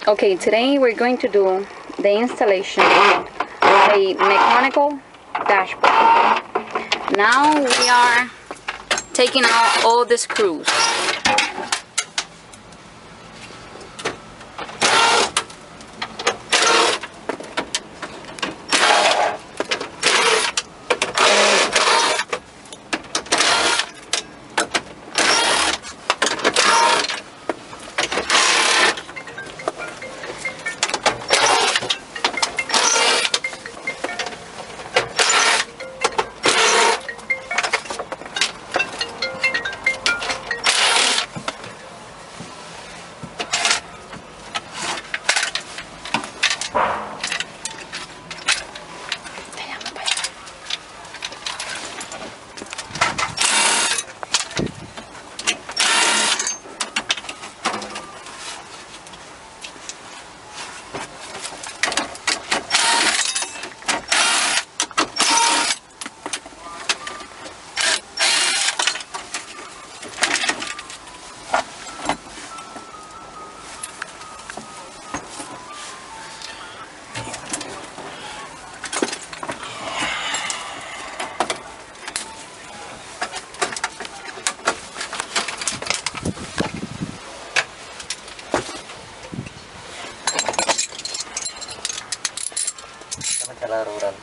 Okay, today we're going to do the installation of a mechanical dashboard. Now we are taking out all the screws. Laruran.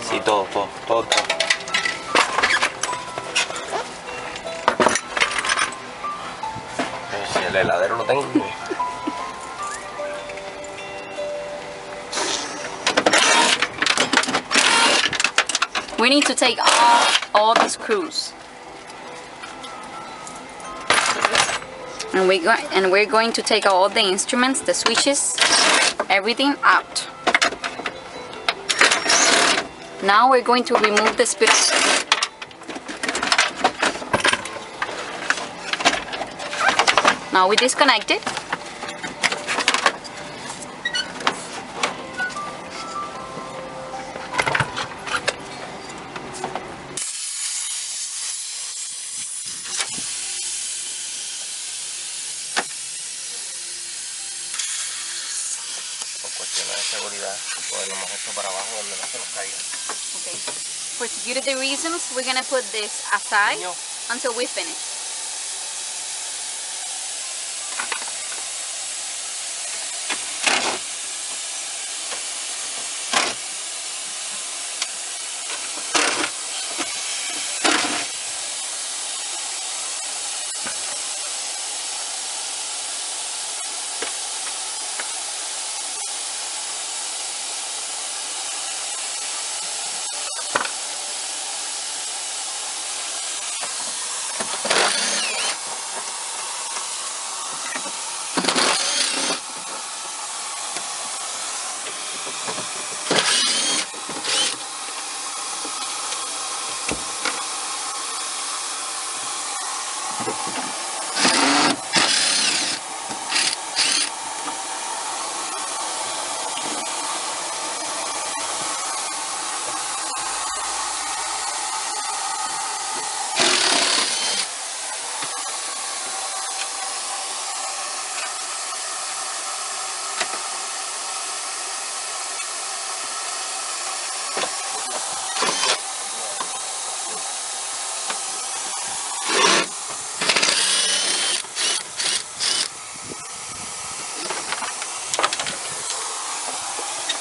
Sí, todo. Si el heladero lo tengo. We need to take off all the screws. And we're going to take all the instruments, the switches, everything out. Now we're going to remove the speedometer. Now we disconnect it. Por cuestiones de seguridad, ponemos esto para abajo donde no se nos caiga. Okay. For security reasons, we're gonna put this aside until we finish.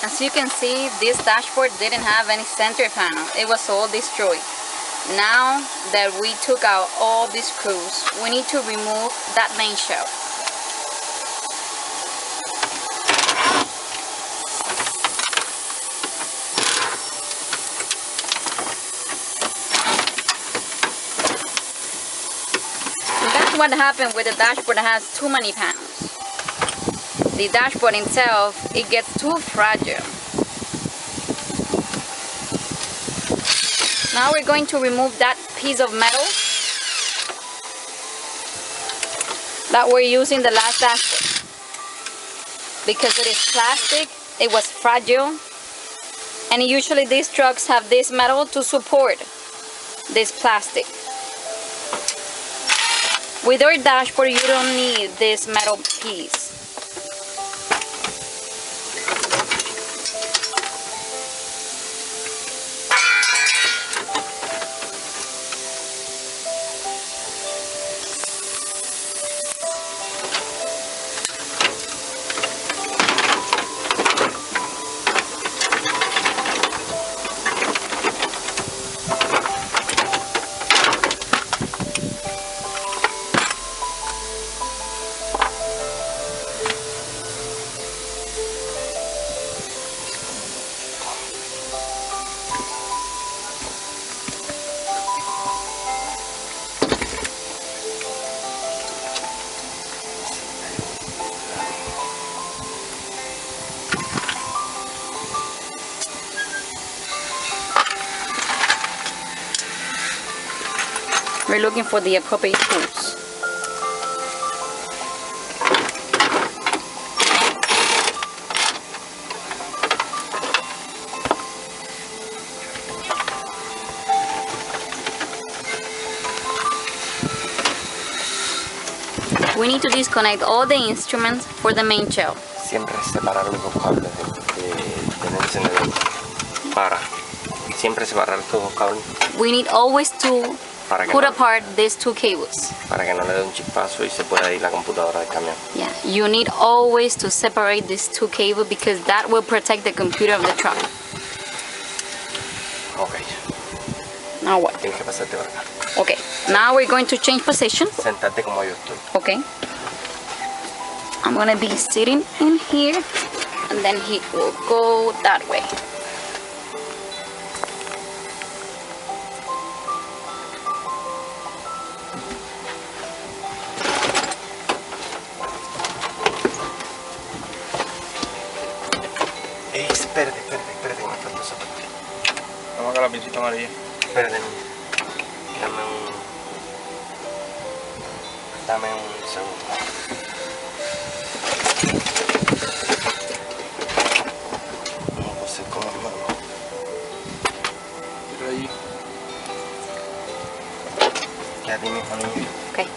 As you can see, this dashboard didn't have any center panel. It was all destroyed. Now that we took out all these screws, we need to remove that main shell. And that's what happened with the dashboard that has too many panels. The dashboard itself, it gets too fragile. Now we're going to remove that piece of metal that we're using the last dashboard. Because it is plastic, it was fragile, and usually these trucks have this metal to support this plastic. With our dashboard, you don't need this metal piece. We're looking for the appropriate tools. We need to disconnect all the instruments for the main shell. Siempre separar los dos cables del encendedor. Siempre separar estos dos cables. We need always to put apart these two cables. Para que no le dé un chispazo y se pueda ir la computadora del camión. Yeah, you need always to separate these two cables because that will protect the computer of the truck. Okay. Now what? Tienes que pasarte por acá. Okay, now we're going to change position. Sentate como yo estoy. Okay. I'm gonna be sitting in here and then he will go that way. Espérate, que me falta esa parte. Vamos acá la pincita amarilla. Espérate, dame un segundo. No puse con las manos. Tira allí. Quédate mismo, niño. Okay.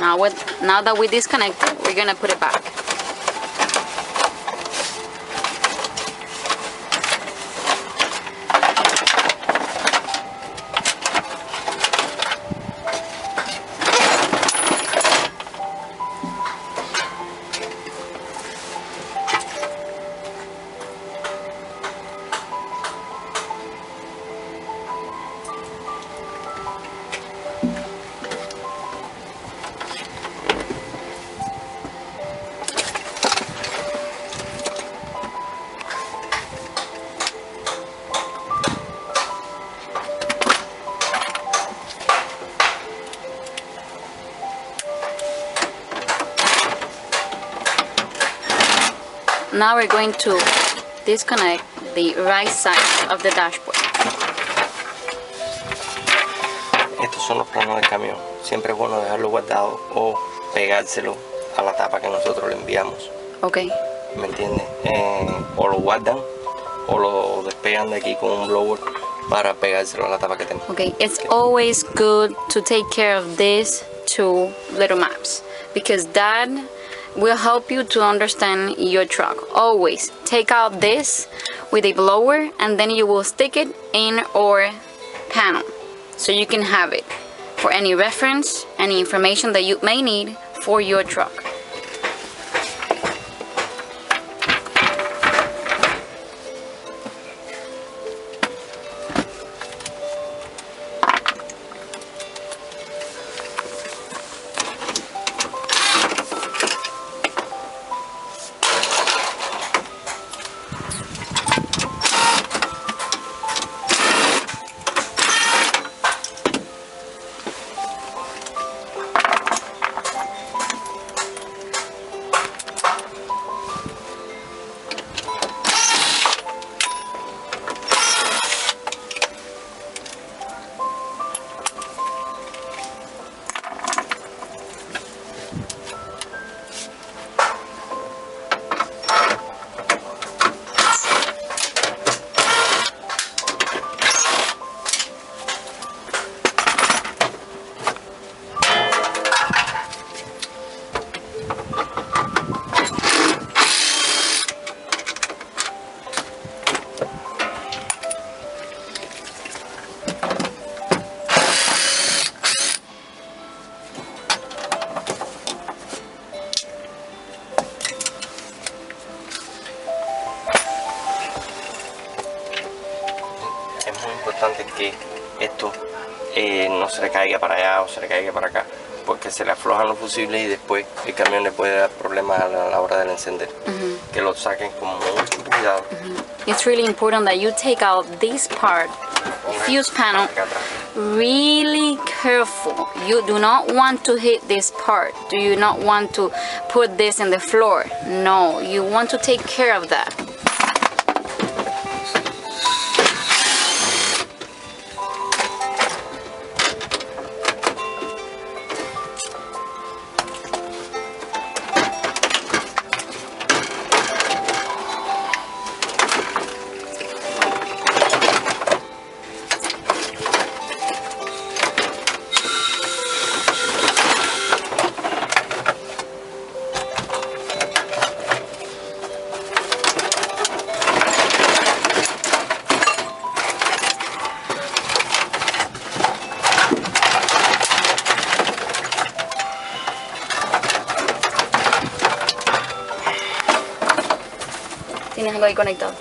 Now that we disconnect it, we're gonna put it back. Now we're going to disconnect the right side of the dashboard. Estos son los planos del camión. Siempre es bueno dejarlo guardado o pegárselo a la tapa que nosotros le enviamos. Okay. ¿Me entiendes? O lo guardan o lo despegan de aquí con un blower para pegárselo a la tapa que tenemos. Okay, it's always good to take care of these two little maps because that will help you to understand your truck. Always take out this with a blower and then you will stick it in our panel so you can have it for any reference, any information that you may need for your truck. Que esto no se le caiga para allá o se le caiga para acá, porque se le aflojan los fusibles y después el camión le puede dar problemas a la hora del encender. Que lo saquen con mucho cuidado. It's really important that you take out this part, fuse panel, really careful. You do not want to hit this part. Do you not want to put this in the floor? No, you want to take care of that. Tienes algo ahí conectado.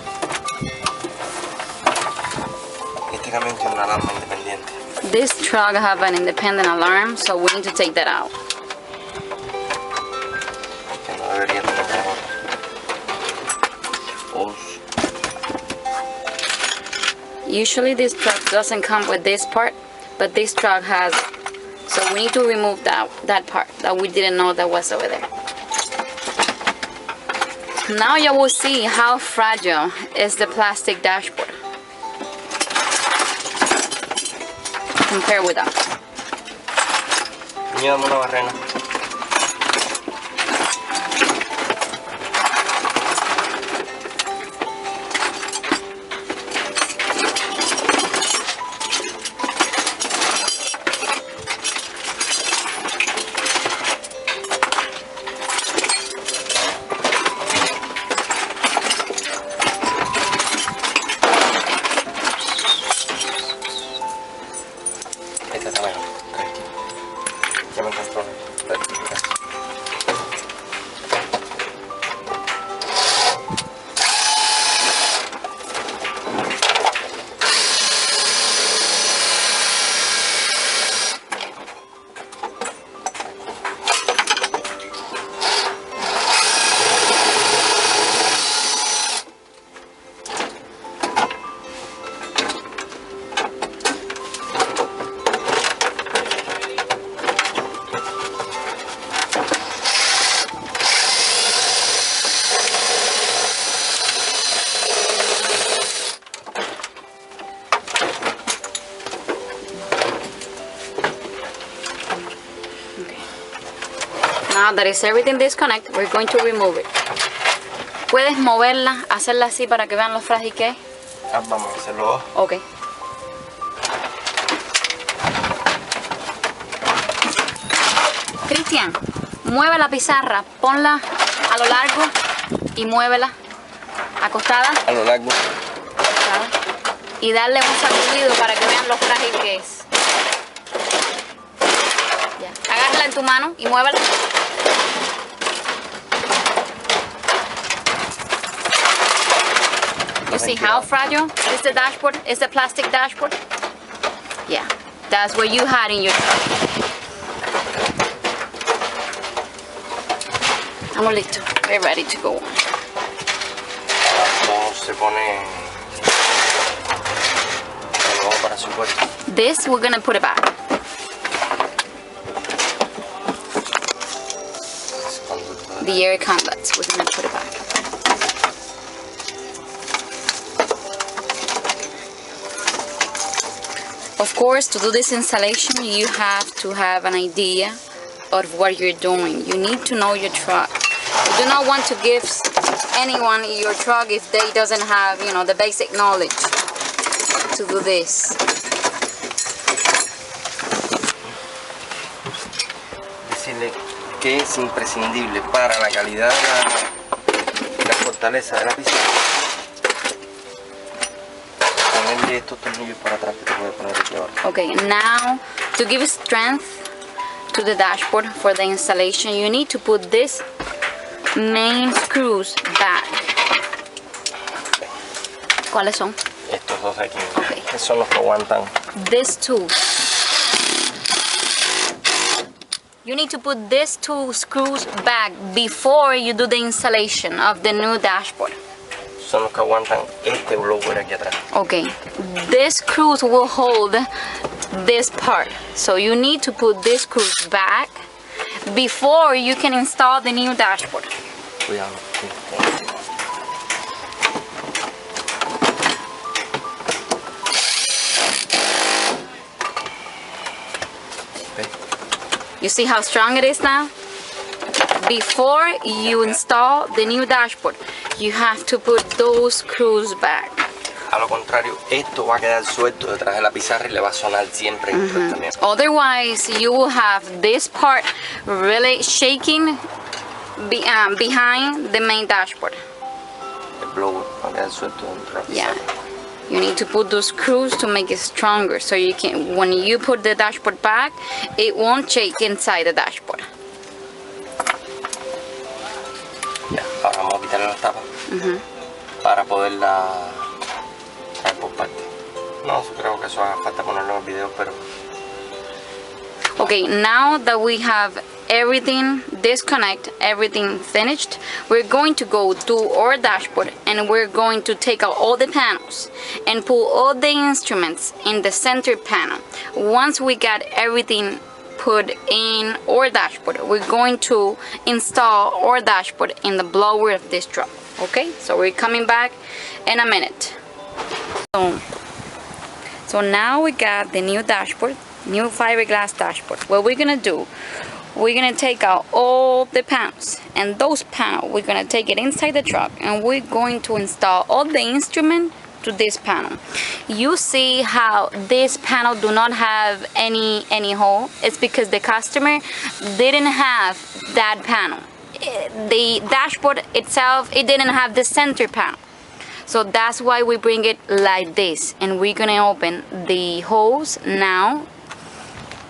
Este camión tiene una alarma independiente. This truck have an independent alarm, so we need to take that out. Que no debería tener ahora. Usually this truck doesn't come with this part, but this truck has, so we need to remove that part that we didn't know that was over there. Now you will see how fragile is the plastic dashboard compared with that. Dame una barrena. Este está mejor. Tranquilo. Ya me controlo. Now that is everything disconnect, we're going to remove it. Puedes moverla, hacerla así para que vean lo frágil que es. Vamos a hacerlo. Ok. Cristian, mueve la pizarra, ponla a lo largo y muévela acostada. A lo largo. Acostada. Y darle un sacudido para que vean lo frágil que es. Ya. Agárrala en tu mano y muévela. You see how fragile is the dashboard? Is the plastic dashboard? Yeah, that's what you had in your truck. Estamos listos. We're ready to go. Todo se pone de nuevo para su puesto. This, we're gonna put it back. The air conduits, we're gonna put it back. Of course, to do this installation, you have to have an idea of what you're doing. You need to know your truck. You do not want to give anyone your truck if they doesn't have, you know, the basic knowledge to do this. Decirle que es imprescindible para la calidad de la fortaleza de la pizarra. Ponerle estos tornillos para atrás que te puede poner aquí ahora. Okay, now to give strength to the dashboard for the installation, you need to put this main screws back. ¿Cuáles son? Estos dos aquí. Okay. Esos son los que aguantan. These two. You need to put these two screws back before you do the installation of the new dashboard. Son los que aguantan este blower aquí atrás. Okay, these screws will hold this part. So you need to put these screws back before you can install the new dashboard. Cuidado. You see how strong it is now? Before you install the new dashboard, you have to put those screws back. A lo contrario, esto va a quedar suelto detrás de la pizarra y le va a sonar siempre también. Otherwise, you will have this part really shaking behind the main dashboard. El blower va a quedar suelto dentro de la Yeah. pizarra. You need to put those screws to make it stronger, so you can, when you put the dashboard back, it won't shake inside the dashboard. Ya, ahora vamos a quitarle las tapas para poderla traer por parte. No creo que eso haga falta ponerlo en el video, pero Okay, now that we have everything disconnect, everything finished, we're going to go to our dashboard and we're going to take out all the panels and pull all the instruments in the center panel. Once we got everything put in our dashboard, we're going to install our dashboard in the blower of this truck. Okay, so we're coming back in a minute. So now we got the new dashboard, new fiberglass dashboard. What we're gonna do, we're gonna take out all the panels, and those panels we're gonna take it inside the truck and we're going to install all the instrument to this panel. You see how this panel do not have any hole? It's because the customer didn't have that panel. The dashboard itself, it didn't have the center panel. So that's why we bring it like this, and we're gonna open the holes now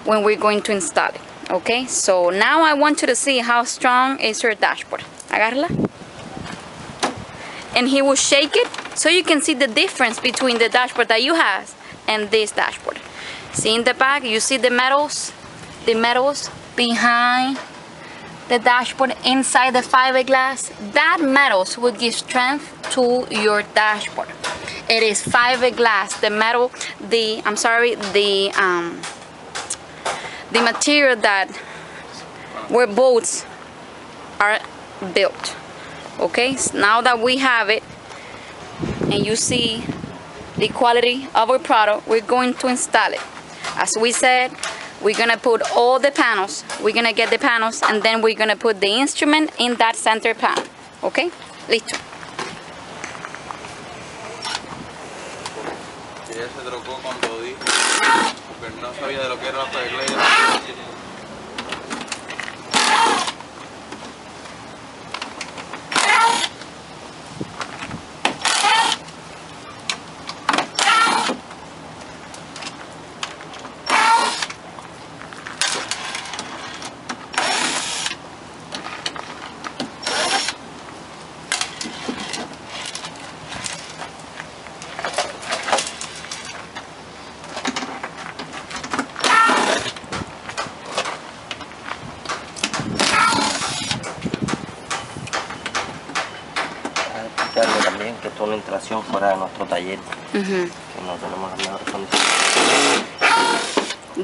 when we're going to install it. Okay, so now I want you to see how strong is your dashboard. Agárrala. And he will shake it so you can see the difference between the dashboard that you have and this dashboard. See in the back, you see the metals behind the dashboard inside the fiberglass. That metals will give strength to your dashboard. It is fiberglass, the metal, the material that where boats are built. Okay, so now that we have it and you see the quality of our product, we're going to install it. As we said, we're gonna put all the panels, we're gonna get the panels, and then we're gonna put the instrument in that center panel. Okay, listo. Ella se trocó cuando dijo, porque no sabía de lo que era la regla. También que esto es una instalación fuera de nuestro taller, que no tenemos las mejores condiciones.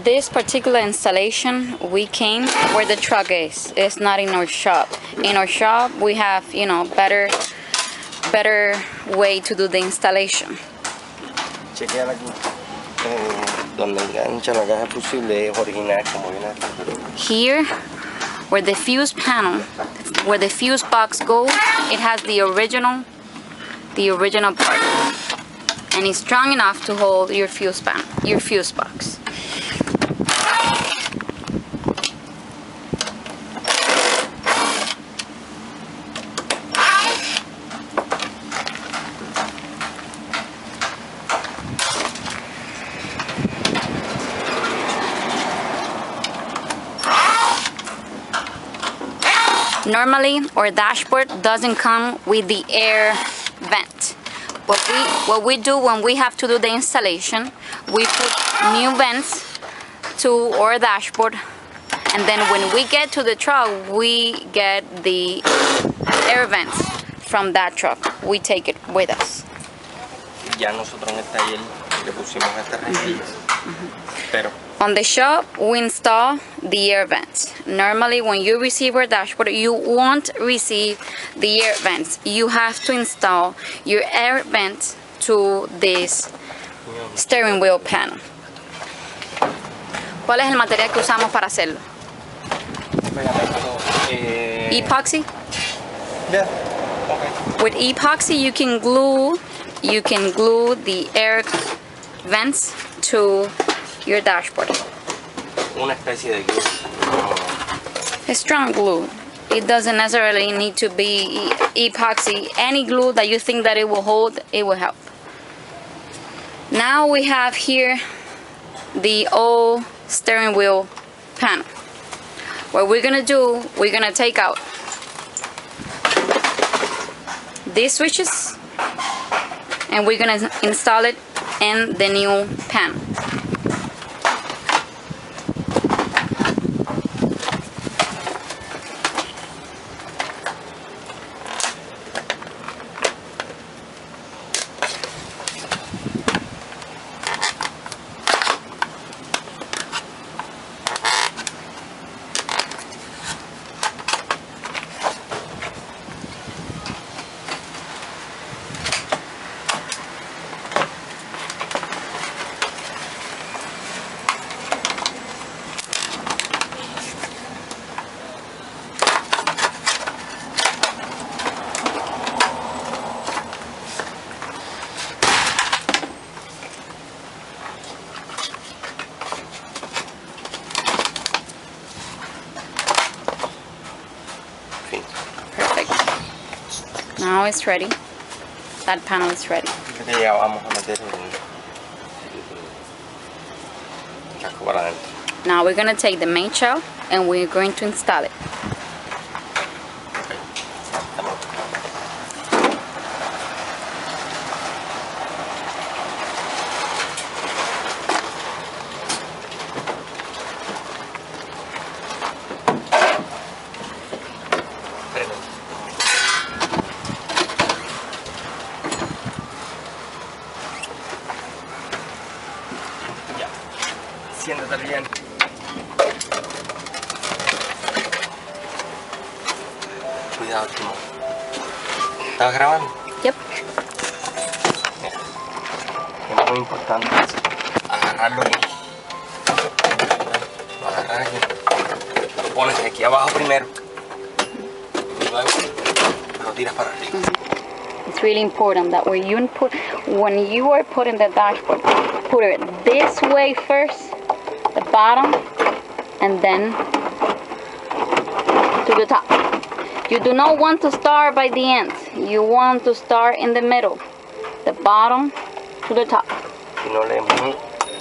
This particular installation, we came where the truck is. It's not in our shop. In our shop, we have, you know, better way to do the installation. Chequeala aquí. Donde engancha la caja de fusible es original, como viene aquí. Here, where the fuse panel, where the fuse box goes, it has the original part, and it's strong enough to hold your fuse panel, your fuse box. Normally, our dashboard doesn't come with the air vent. What we do when we have to do the installation, we put new vents to our dashboard, and then when we get to the truck, we get the air vents from that truck. We take it with us. Ya nosotros en el taller le pusimos estas rejillas, pero on the shop, we install the air vents. Normally, when you receive our dashboard, you won't receive the air vents. You have to install your air vents to this steering wheel panel. ¿Cuál es el material que usamos para hacerlo? Epoxy? Yeah. Okay. With epoxy, you can glue the air vents to your dashboard. Una especie de glue. A strong glue. It doesn't necessarily need to be epoxy. Any glue that you think that it will hold, it will help. Now we have here the old steering wheel panel. What we're gonna do, we're gonna take out these switches and we're gonna install it in the new panel. Now it's ready. That panel is ready. Ya vamos a meter el casco para adentro. Now we're going to take the main shell and we're going to install it. Siéntate bien. Cuidado, timón. ¿Estás grabando? Yep. Mira, es muy importante agarrarlo aquí. Lo agarras aquí. Lo pones aquí abajo primero. Y luego lo tiras para arriba. It's really important that when you are putting the dashboard, put it this way first, the bottom, and then to the top. You do not want to start by the end. You want to start in the middle, the bottom to the top. Si no, le es muy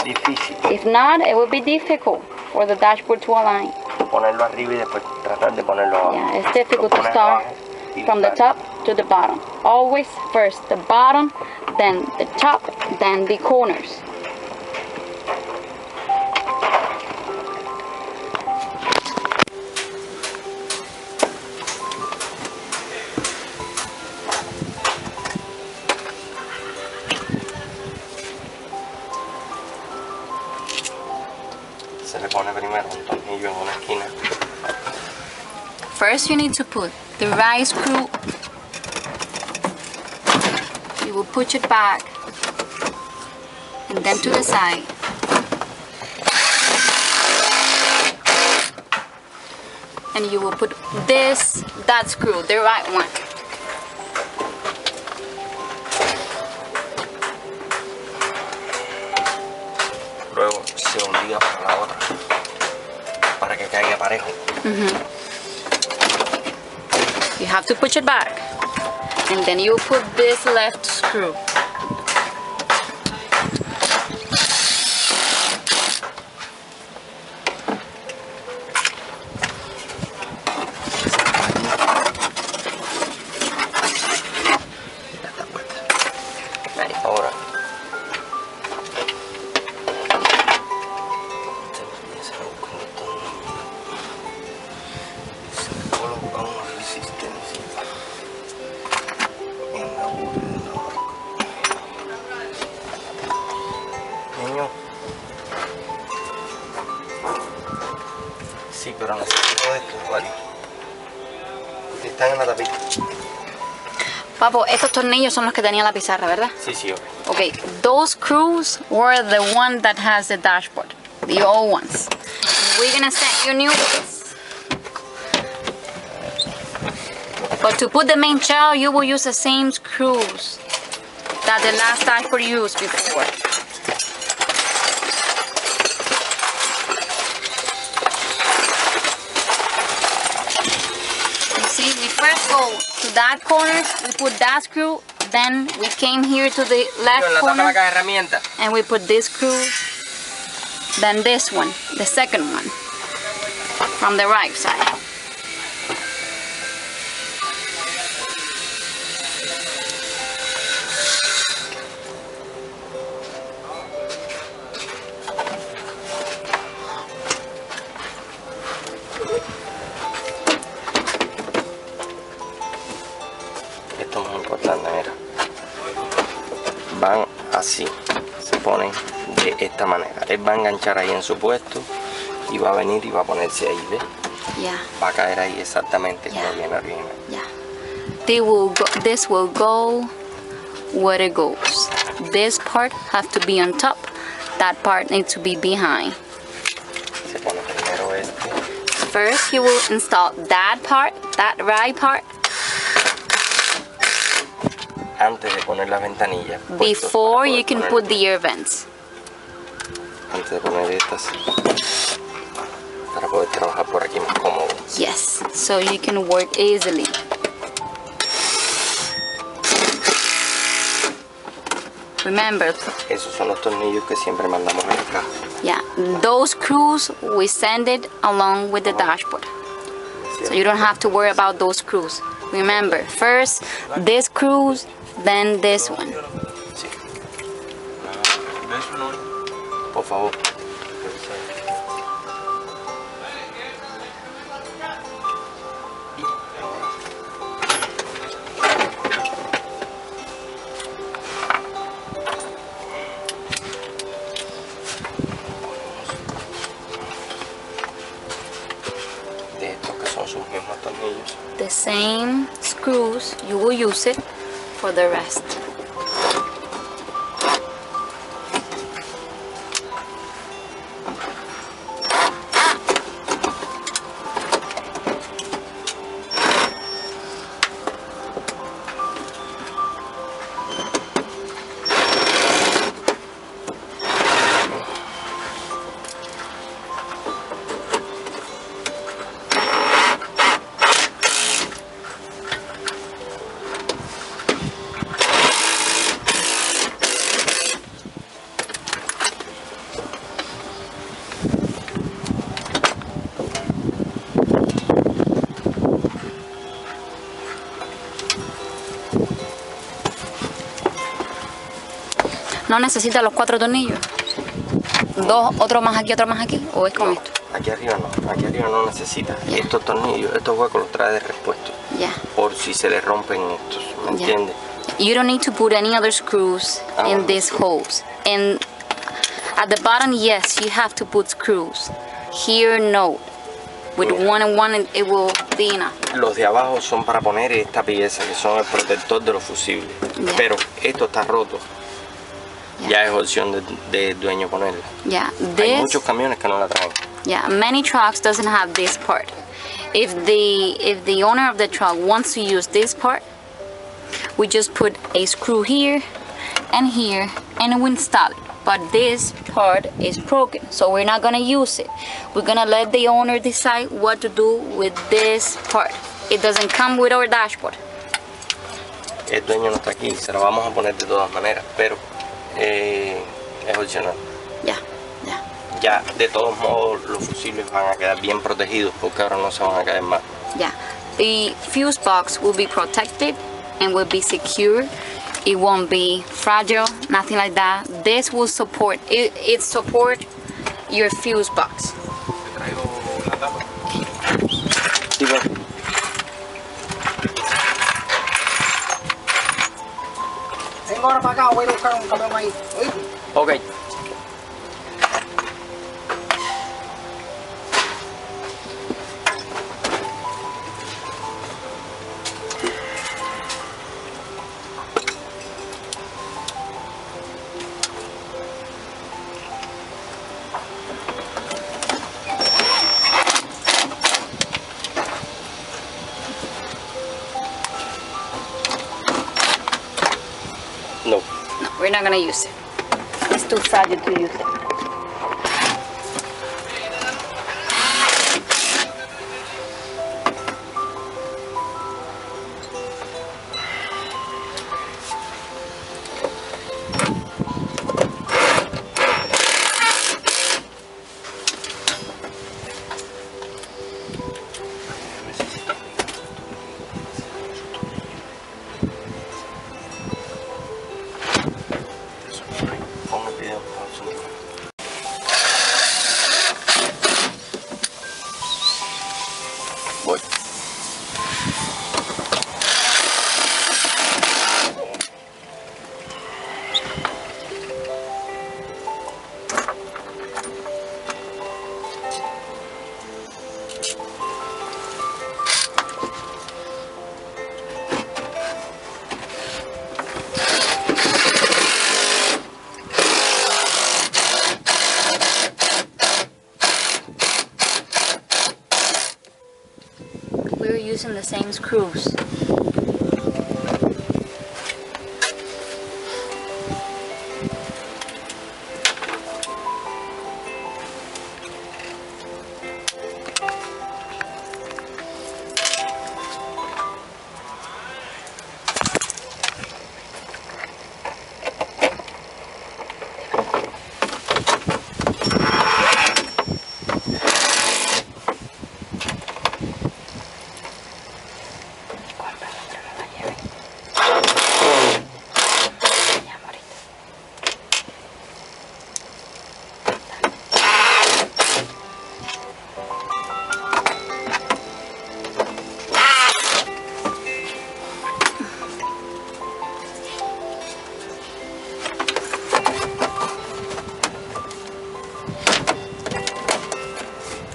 difícil If not, it will be difficult for the dashboard to align. ponerlo arriba y después tratar de ponerlo abajo. Yeah, it's difficult Lo to pones start abajo y from the disparas. top to the bottom. Always first the bottom, then the top, then the corners. Se le pone primero un tornillo en una esquina. First you need to put the right screw. You will push it back and then to the side. And you will put that screw, the right one. Luego se obliga para la otra para que caiga parejo. You have to push it back. And then you put this left screw. Ya está puesta. Ahora colocamos resistencia en la borde de la barca. Niño. Sí, pero necesito estos varios. Están en la tapita. Papo, estos tornillos son los que tenía la pizarra, ¿verdad? Sí, sí, ok. Okay, those screws were the one that has the dashboard, the old ones. We're gonna set you new ones. But to put the main shell, you will use the same screws that the last dashboard used before. You see, we first go to that corner, we put that screw, then we came here to the En left la tapa de corner. la caja de herramientas. And we put this screw, then this one, the second one, from the right side. Esto es muy importante, mira. Van así, se ponen de esta manera. Él va a enganchar ahí en su puesto y va a venir y va a ponerse ahí, ¿ves? Yeah, Va a caer ahí exactamente como Yeah. viene original. yeah. This will go where it goes. This part have to be on top. That part needs to be behind. Se pone primero este. First, you will install that part, that right part, Antes de poner las ventanillas. puestos before para you poder can poner- put the air vents. Antes de poner estas. Para poder trabajar por aquí más cómodo. Yes, so you can work easily. Remember. Esos son los tornillos que siempre mandamos en la caja. Yeah, those screws we send it along with the dashboard. So you don't have to worry about those screws. Remember, first this screws, then this one. Sí. Por favor. De estos que son sus mismos tornillos. The same screws, you will use it for the rest. No necesita los 4 tornillos. Dos, otro más aquí, o es con No, esto. aquí arriba no necesita. Ya. Estos tornillos, estos huecos los trae de repuesto. Yeah. Por si se le rompen estos, ¿me Ya. entiendes? You don't need to put any other screws in these holes. And at the bottom, yes, you have to put screws. Here, no. With one and one, it will be enough. Los de abajo son para poner esta pieza, que son el protector de los fusibles. Ya. Pero esto está roto. Ya. Ya es opción del dueño ponerla. Yeah, Hay this. muchos camiones que no la traen. Yeah, many trucks doesn't have this part. If the owner of the truck wants to use this part, we just put a screw here and we install it. But this part is broken, so we're not gonna use it. We're gonna let the owner decide what to do with this part. It doesn't come with our dashboard. El dueño no está aquí, se lo vamos a poner de todas maneras, pero es opcional. Yeah, yeah. Ya, de todos modos, los fusibles van a quedar bien protegidos porque ahora no se van a caer más. Yeah, the fuse box will be protected and will be secure. It won't be fragile, nothing like that. This will support, it support your fuse box. Te traigo la tapa. Sí, pues. Vengo ahora para acá, voy a buscar un camión ahí. ¿Oíste? Ok. No. No, we're not gonna use it. It's too fragile to use it. Pon el video, pausa. Voy. We're using the same screws.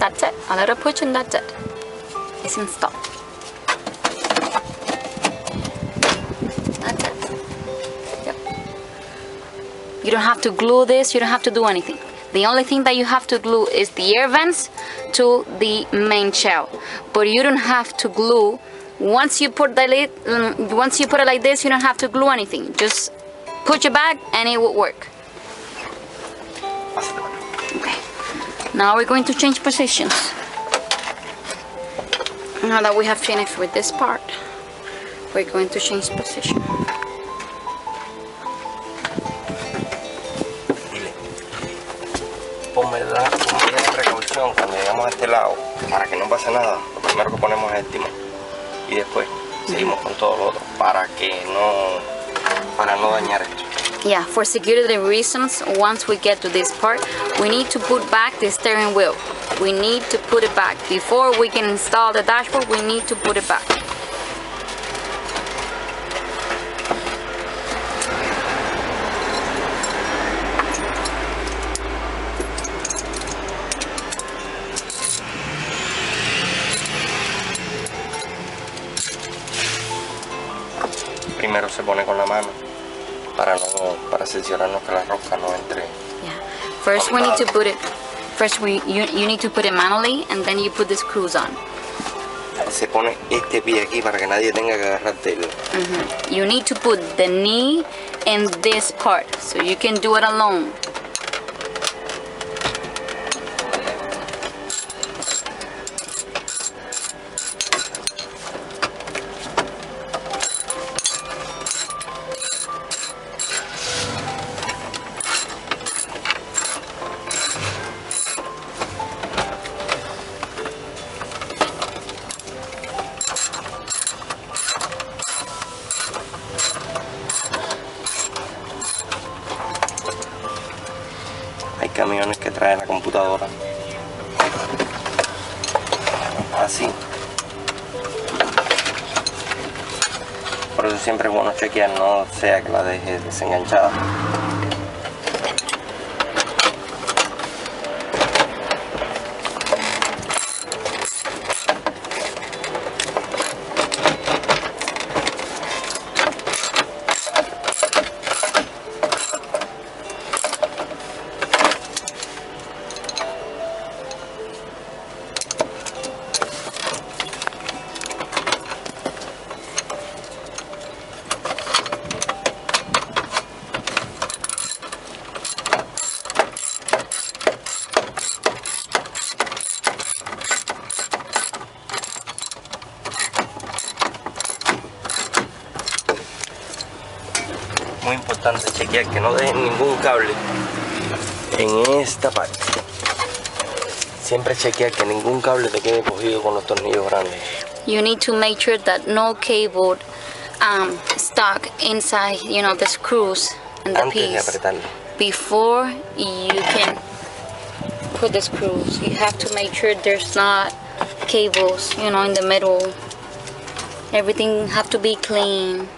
That's it. A little push and that's it. It's installed. That's it. Yep. You don't have to glue this. You don't have to do anything. The only thing that you have to glue is the air vents to the main shell. But you don't have to glue. Once you put it like this, you don't have to glue anything. Just put it back and it will work. Okay. Now we're going to change positions. Now that we have finished with this part, we're going to change position. Ponme la precaución cuando llegamos a este lado para que no pase nada. Lo primero que ponemos es el timón y después seguimos con todo lo otro para no dañar esto. Yeah, for security reasons, once we get to this part, we need to put back the steering wheel. We need to put it back. Before we can install the dashboard, we need to put it back. Primero se pone con la mano para cerciorarnos que la rosca no entre. Yeah. First we need to put it. First you need to put it manually, and then you put the screws on. Se pone este pie aquí para que nadie tenga que agarrarte el. You need to put the knee in this part, so you can do it alone. Hay camiones que traen la computadora así. Por eso siempre es bueno chequear, no sea que la deje desenganchada. Muy importante chequear que no dejen ningún cable en esta parte. Siempre chequear que ningún cable te quede cogido con los tornillos grandes. You need to make sure that no cable stuck inside, the screws and the Antes de piece. apretarlo. Before you can put the screws, you have to make sure there's not cables, in the middle. Everything have to be clean.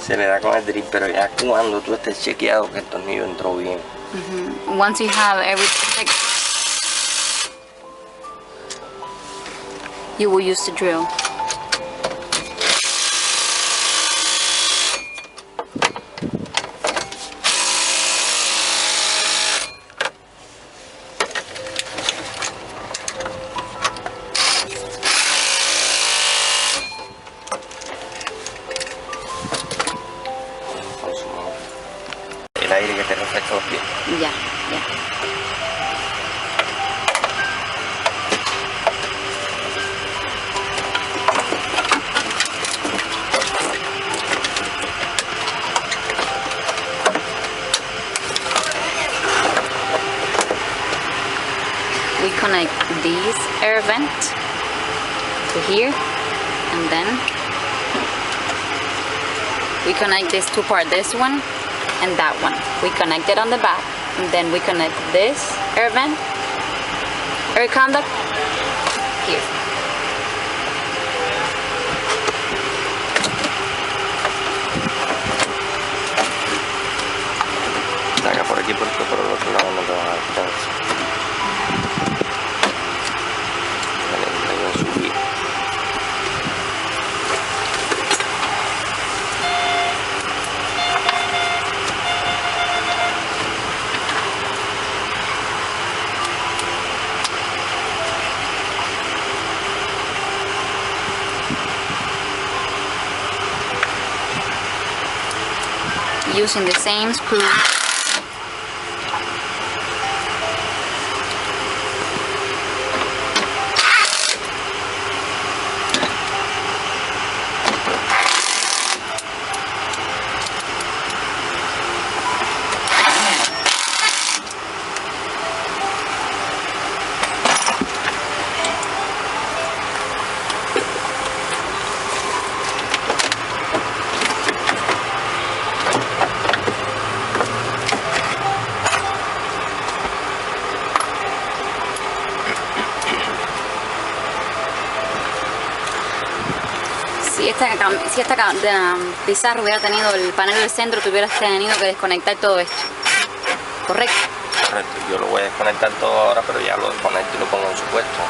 Se le da con el drill, pero ya cuando tú estés chequeado que el tornillo entró bien. Once you have everything, you will use the drill. El aire que te refresca los pies. Yeah. we connect this air vent to here, and then we connect these two parts, this one and that one. We connect it on the back, and then we connect this air vent, air conduct here. Saca por aquí porque por el otro lado no te va a dar chance. Vale, le voy a subir. Using the same screw. Si esta pizarra hubiera tenido el panel del centro, te hubieras tenido que desconectar todo esto. ¿Correcto? Correcto. Yo lo voy a desconectar todo ahora, pero ya lo desconecto y lo pongo en su puesto.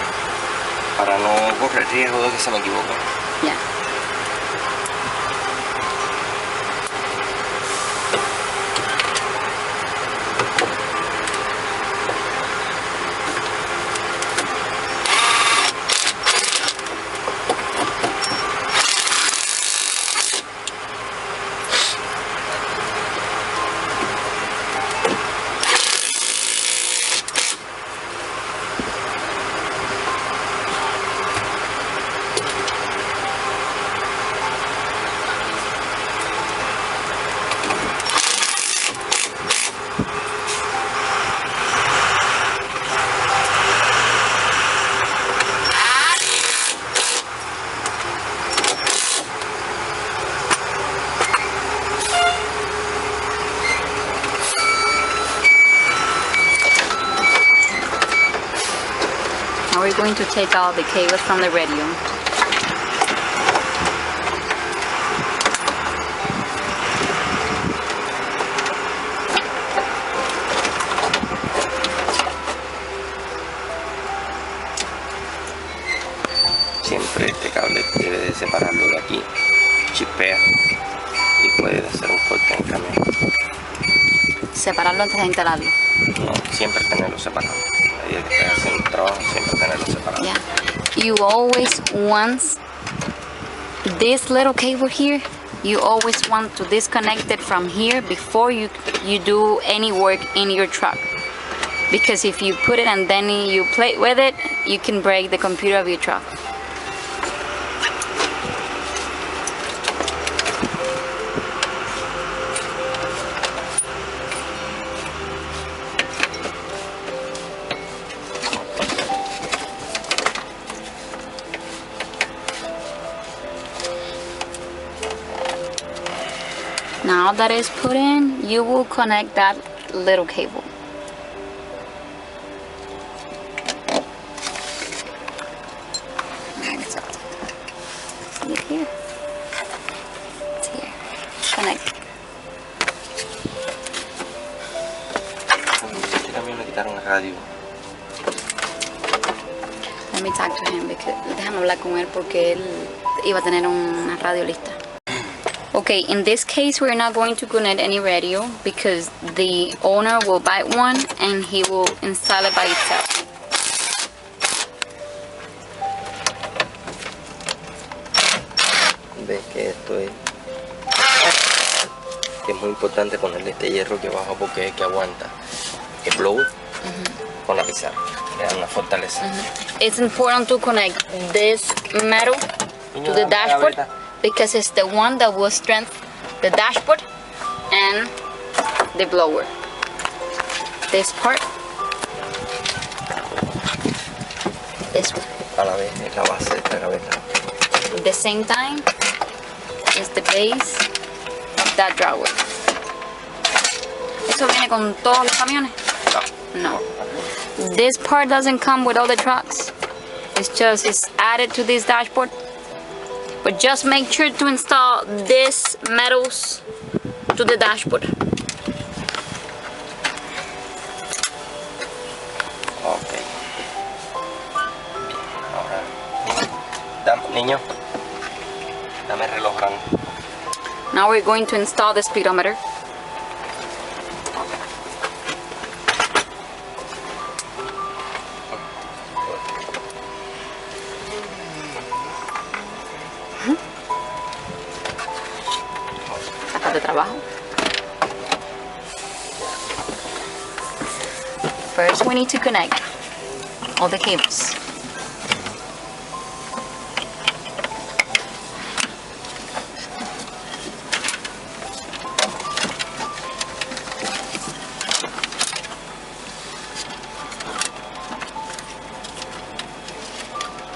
Para no correr riesgo de que se me equivoque. Ya. Now we're going to take out the cables from the radio. Siempre este cable debe de separarlo de aquí, chispea y puede hacer un corte en el camión. Separarlo antes de instalarlo. No, siempre tenerlo separado. A medida que estés haciendo un trabajo, siempre tenerlo separado. Yeah. You always want this little cable here. You always want to disconnect it from here before you do any work in your truck. Because if you put it and then you play with it, you can break the computer of your truck. Now that is put in, you will connect that little cable. See it here? It's here. Connect. Este camión le quitaron el radio. Let me talk to him because déjame hablar con él porque él iba a tener una radio lista. Okay, in this case we're not going to connect any radio because the owner will buy one and he will install it by itself. Ves que esto es muy importante ponerle este hierro aquí abajo porque es que aguanta el blower con la pizarra, le da una fortaleza. It's important to connect this metal to the dashboard because it's the one that will strengthen the dashboard and the blower. This part this one. A la vez es la base de esta gaveta. At the same time, is the base of that drawer. ¿Eso viene con todos los camiones? No. This part doesn't come with all the trucks. It's added to this dashboard. But just make sure to install these metals to the dashboard. Ok. Ahora, niño, dame el reloj grande. Now we're going to install the speedometer. Saca de trabajo. First, we need to connect all the cables.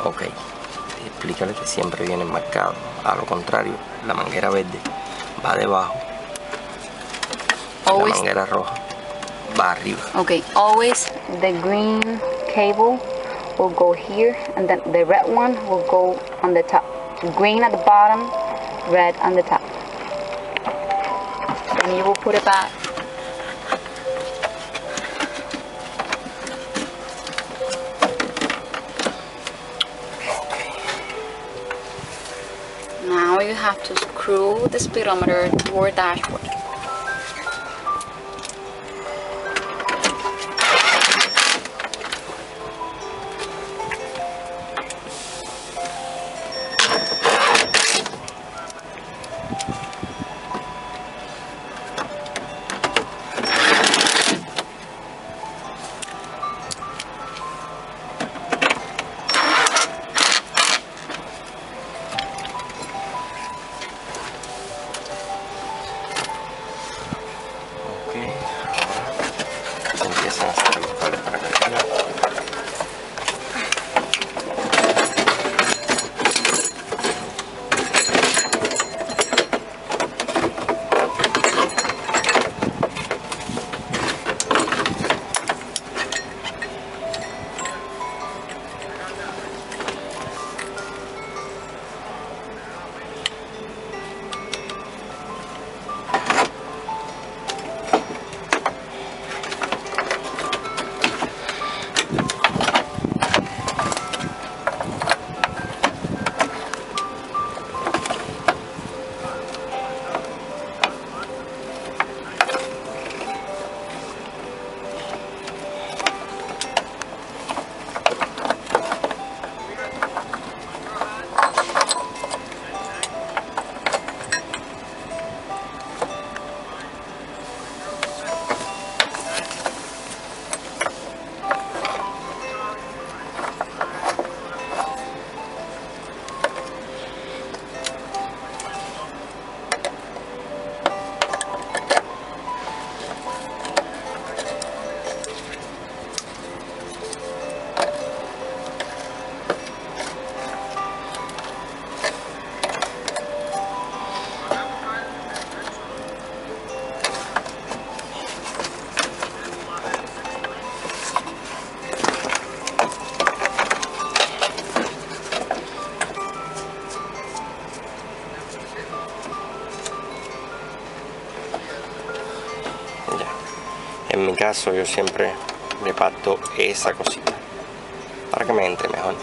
Ok, explícale que siempre viene marcado. A lo contrario, la manguera verde va debajo. Always. La manguera roja va arriba. Okay, always the green cable will go here and then the red one will go on the top. Green at the bottom, red on the top. And you will put it back. Now you have to screw the speedometer to your dashboard. Empiezan a hacer los cables para cargar. En mi caso yo siempre le parto esa cosita para que me entre mejor.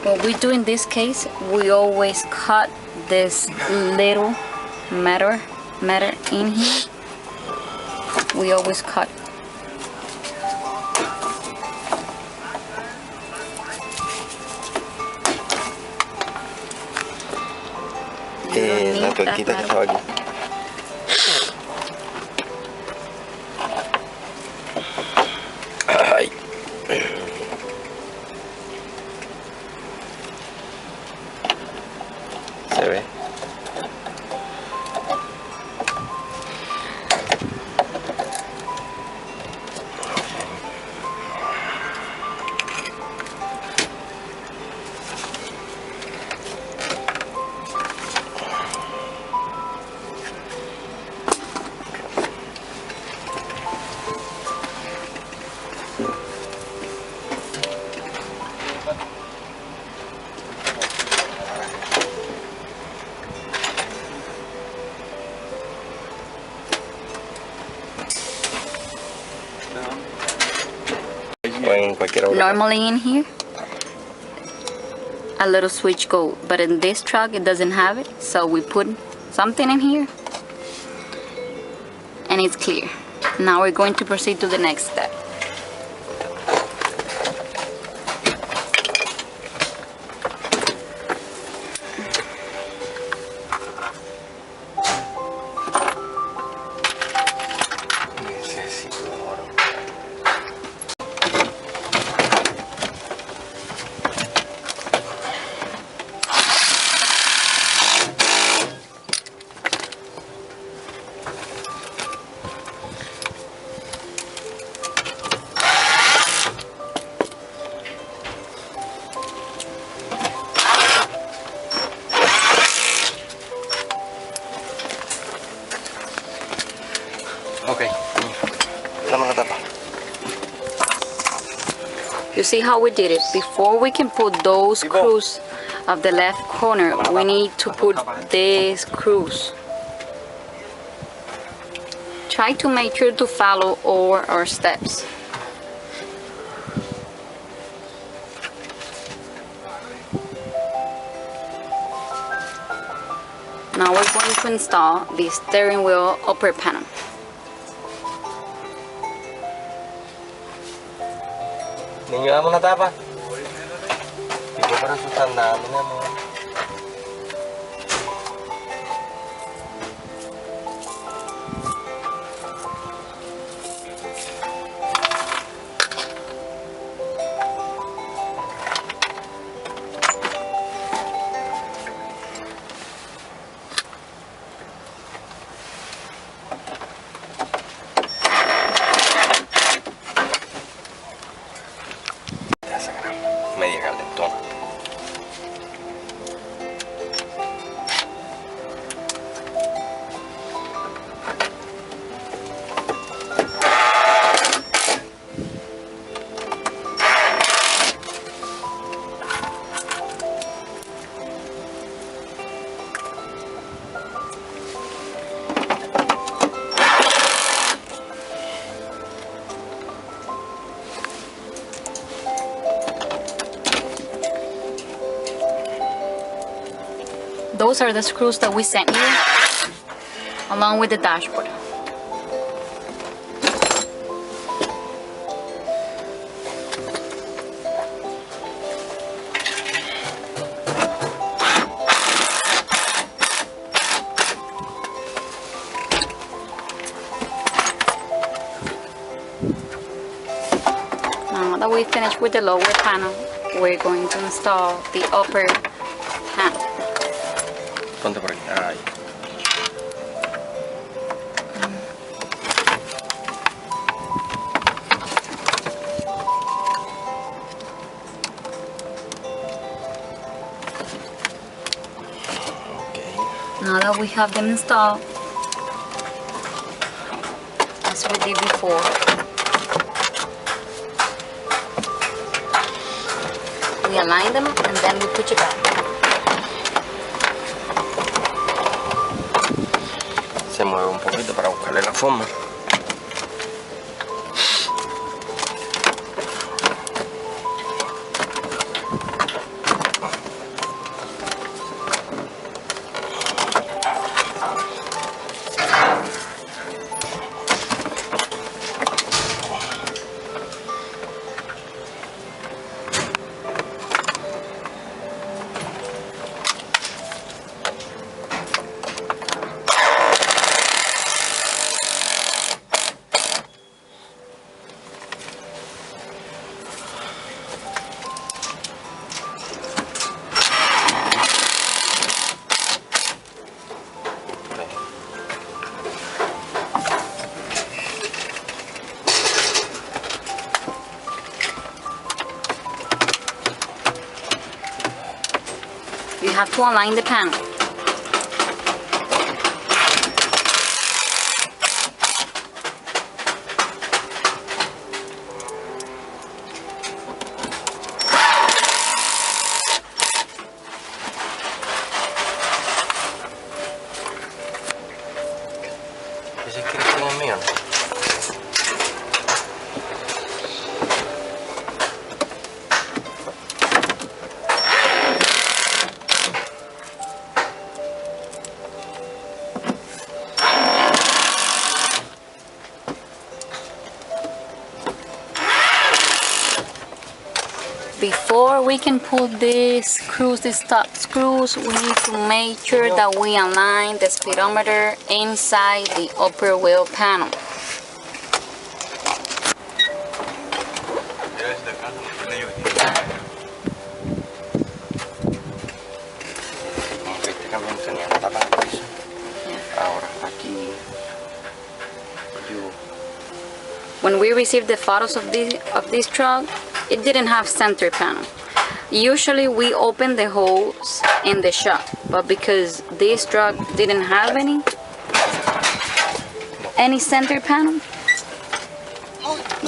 What we do in this case, we always cut this little matter in here. We always cut. La tuerquita que estaba aquí. Ay. Se ve. O en cualquier otra. Normally in here, a little switch go, but in this truck it doesn't have it, so we put something in here and it's clear. Now we're going to proceed to the next step. Ok, dame la tapa. You see how we did it? Before we can put those screws of the left corner, we need to put these screws. Try to make sure to follow all our steps. Now we're going to install the steering wheel upper panel. Niño, dame una tapa. ¿Y qué por eso están dando, mi amor? Media calentona. Those are the screws that we sent you, along with the dashboard. Now that we finished with the lower panel, we're going to install the upper panel. Ponte por aquí. Ahí. Now that we have them installed, as we did before, we align them and then we put it back. Se mueve un poquito para buscarle la forma. You have to align the panel. ¿Ese es que es mío? Before we can put these screws, these top screws, we need to make sure that we align the speedometer inside the upper wheel panel. Este camión tenía la tapa de piso. Ahora aquí yo. When we received the photos of this truck, it didn't have center panel. Usually we open the holes in the shop, but because this truck didn't have any center panel,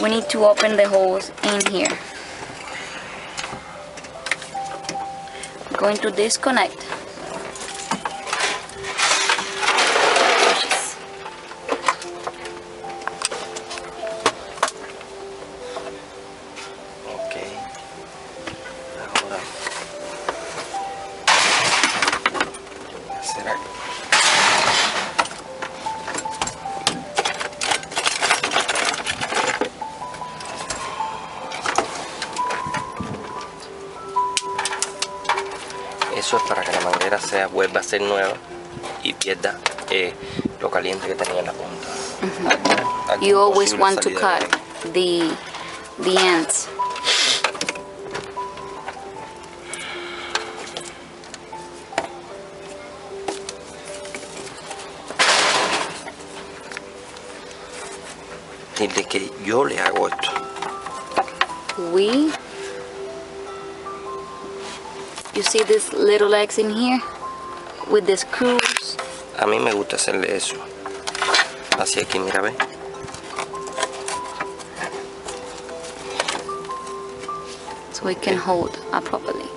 we need to open the holes in here. Going to disconnect. Eso es para que la manguera vuelva a ser nueva y pierda lo caliente que tenía en la punta. Aquí You always imposible want to salir cut de ahí. the ends. Dile que yo le hago esto. You see these little legs in here with the screws? A mí me gusta hacerle eso. Así aquí, mira, ve. So we can hold properly.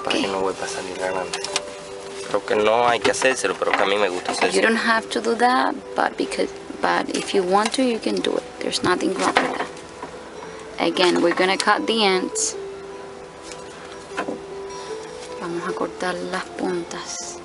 Para que no vuelva a salir adelante. Creo que no hay que hacérselo, pero que a mí me gusta You hacerlo. don't have to do that, but if you want to, you can do it. There's nothing wrong with that. Again, we're gonna cut the ends. Vamos a cortar las puntas.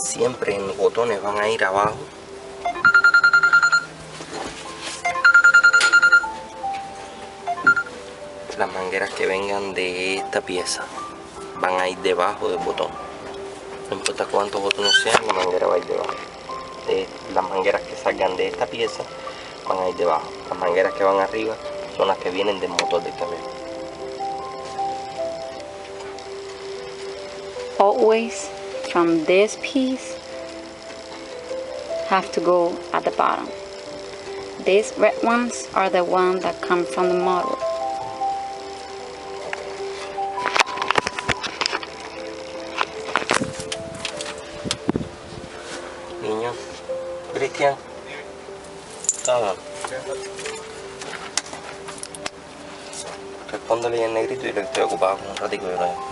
Siempre en los botones van a ir abajo. Las mangueras que vengan de esta pieza van a ir debajo del botón. No importa cuántos botones sean, la manguera va a ir debajo. Las mangueras que salgan de esta pieza van a ir debajo. Las mangueras que van arriba son las que vienen del motor del camión. Always from this piece have to go at the bottom. These red ones are the ones that come from the motor. Niño, Cristian, todo. Respóndele en negrito y le estoy ocupado con un ratico y lo dejo.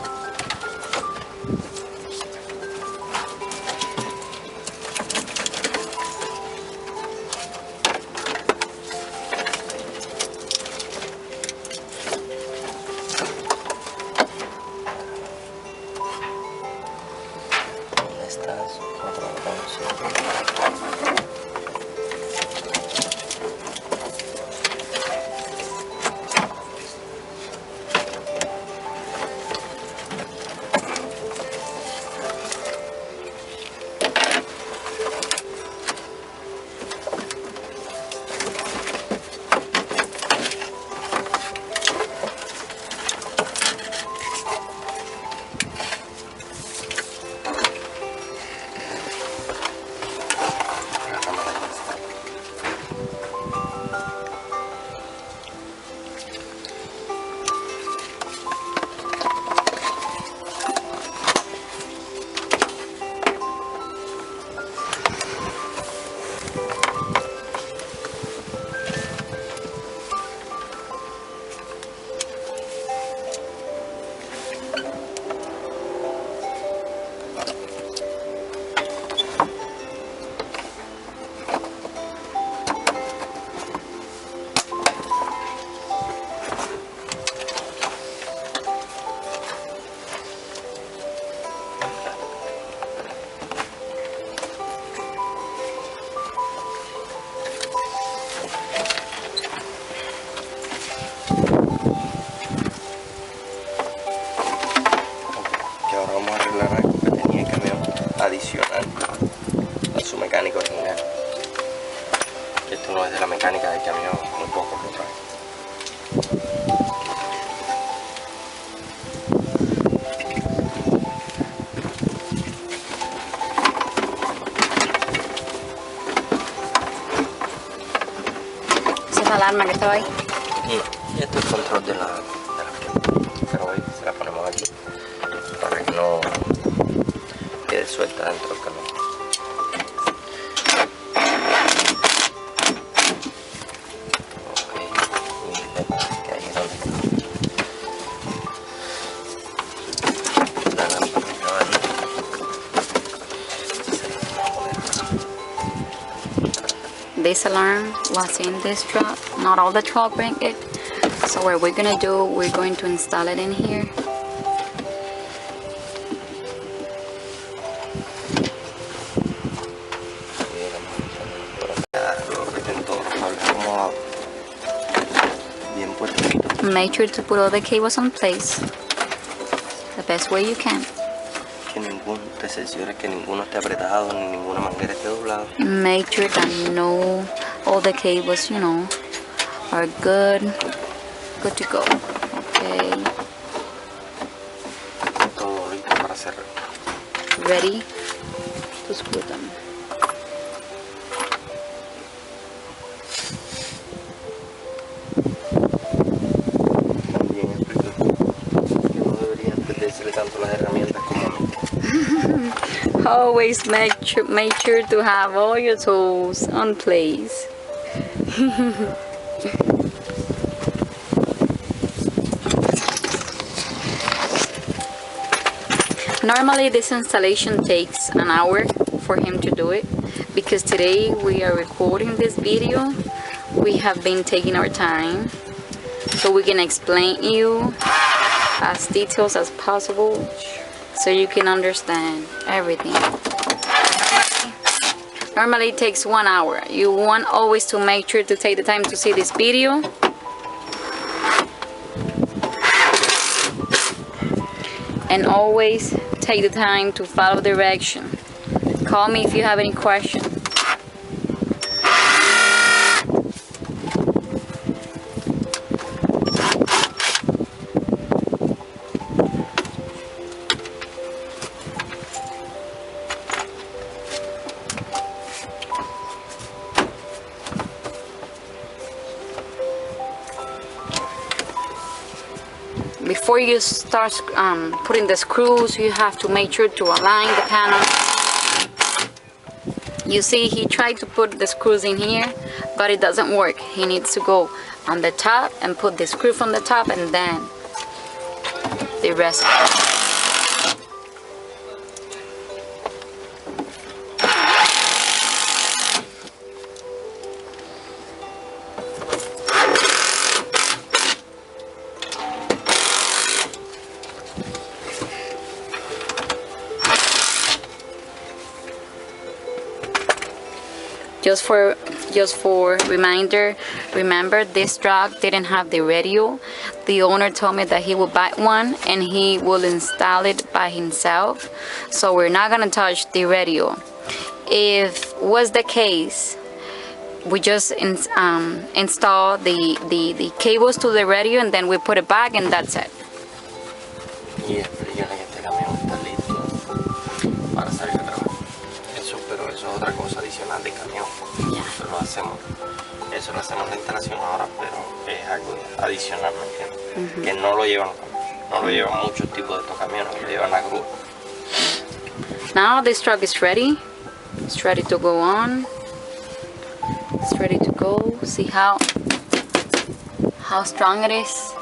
alarma que estaba ahí? No, esto es el control de la pero hoy se la ponemos aquí para que no quede suelta dentro del camión. This alarm was in this truck. Not all the truck bring it. So what we're gonna do, we're going to install it in here. Make sure to put all the cables in place the best way you can. Que te cerciores que ninguno esté apretado ni ninguna manguera esté doblada. Make sure that all the cables, are good to go. Okay. Todo listo para cerrar. Ready to screw them. También explico que no deberían perderse tanto las herramientas como a mí. Always make sure to have all your tools on place. Normally this installation takes an hour for him to do it, because today we are recording this video. We have been taking our time so we can explain you as details as possible so you can understand everything. Normally it takes 1 hour. You want always to make sure to take the time to see this video. And always take the time to follow direction. Call me if you have any questions. Before you start putting the screws, you have to make sure to align the panel. You see, he tried to put the screws in here, but it doesn't work. He needs to go on the top and put the screw from the top, and then the rest. Just for reminder, remember this truck didn't have the radio. The owner told me that he will buy one and he will install it by himself. So we're not gonna touch the radio. If was the case, we just install the cables to the radio and then we put it back and that's it. Y explicarle que este camión está listo para salir a trabajar. Pero eso es otra cosa adicional del camión. Eso lo hacemos la instalación ahora, pero es algo adicional, ¿me entiendes? Que no lo llevan muchos tipos de estos camiones, lo llevan la grúa. Now this truck is ready. It's ready to go on. It's ready to go. See how strong it is.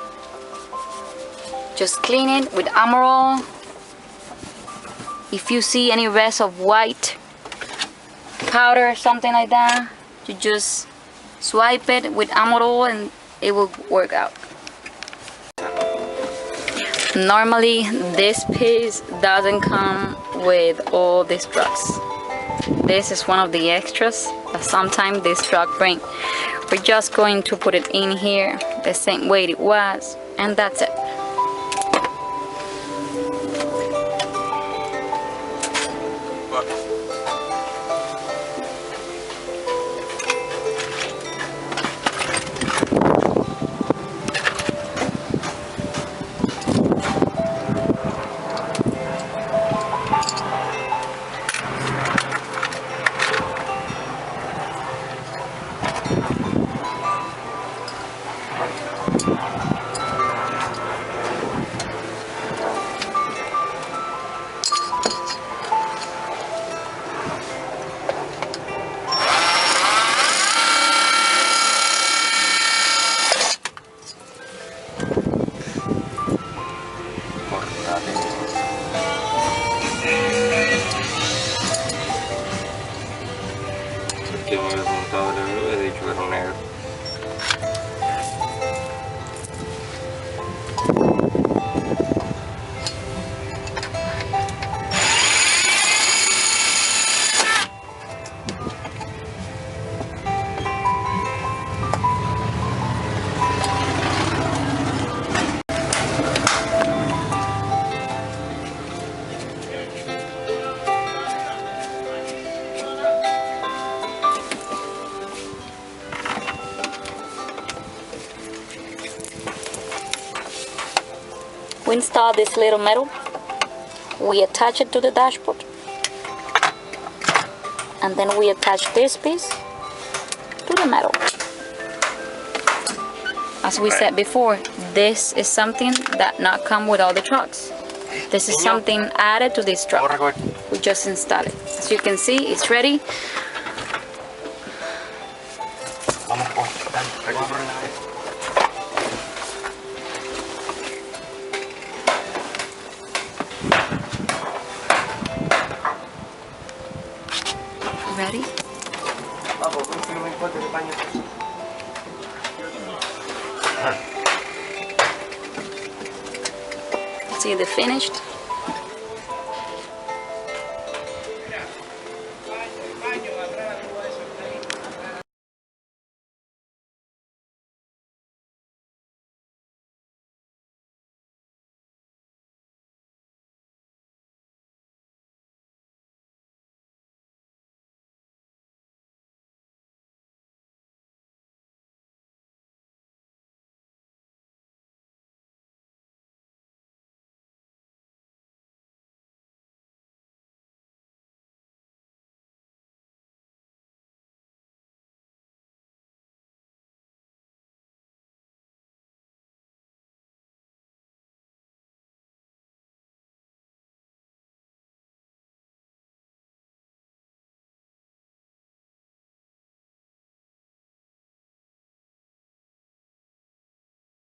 Just clean it with Amarol. If you see any rest of white powder or something like that, you just swipe it with Amarol and it will work out. Normally this piece doesn't come with all these trucks. This is one of the extras that sometimes this truck brings. We're just going to put it in here the same way it was, and that's it. We install this little metal. We attach it to the dashboard. And then we attach this piece to the metal. As we said before, this is something that not come with all the trucks. This is something added to this truck. We just install it. As you can see, it's ready. Ready? See the finished.